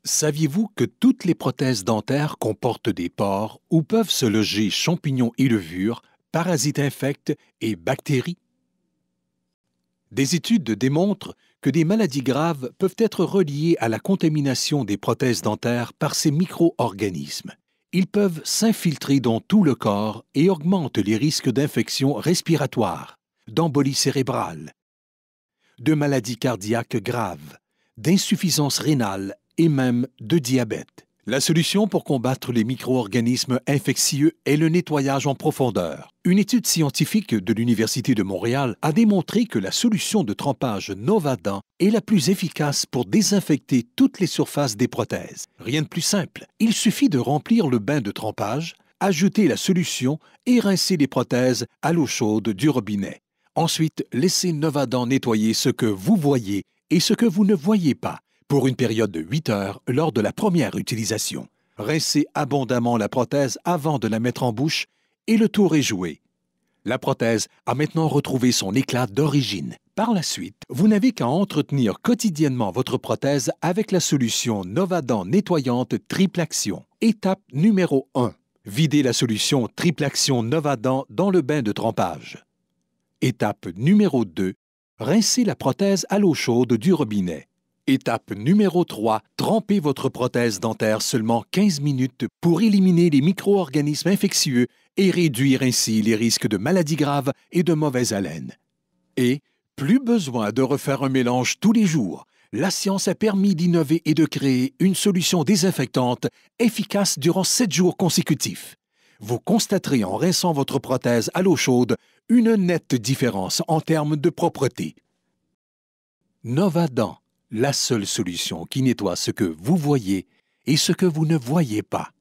Saviez-vous que toutes les prothèses dentaires comportent des pores où peuvent se loger champignons et levures, parasites infects et bactéries? Des études démontrent que des maladies graves peuvent être reliées à la contamination des prothèses dentaires par ces micro-organismes. Ils peuvent s'infiltrer dans tout le corps et augmentent les risques d'infections respiratoires, d'embolie cérébrale, de maladies cardiaques graves, d'insuffisance rénale et même de diabète. La solution pour combattre les micro-organismes infectieux est le nettoyage en profondeur. Une étude scientifique de l'Université de Montréal a démontré que la solution de trempage Novadent est la plus efficace pour désinfecter toutes les surfaces des prothèses. Rien de plus simple. Il suffit de remplir le bain de trempage, ajouter la solution et rincer les prothèses à l'eau chaude du robinet. Ensuite, laissez Novadent nettoyer ce que vous voyez et ce que vous ne voyez pas, pour une période de 8 heures lors de la première utilisation. Rincez abondamment la prothèse avant de la mettre en bouche et le tour est joué. La prothèse a maintenant retrouvé son éclat d'origine. Par la suite, vous n'avez qu'à entretenir quotidiennement votre prothèse avec la solution Novadent nettoyante Triple Action. Étape numéro 1. Videz la solution Triple Action Novadent dans le bain de trempage. Étape numéro 2. Rincez la prothèse à l'eau chaude du robinet. Étape numéro 3. Trempez votre prothèse dentaire seulement 15 minutes pour éliminer les micro-organismes infectieux et réduire ainsi les risques de maladies graves et de mauvaise haleine. Et plus besoin de refaire un mélange tous les jours. La science a permis d'innover et de créer une solution désinfectante efficace durant 7 jours consécutifs. Vous constaterez en rinçant votre prothèse à l'eau chaude une nette différence en termes de propreté. Novadent, la seule solution qui nettoie ce que vous voyez et ce que vous ne voyez pas.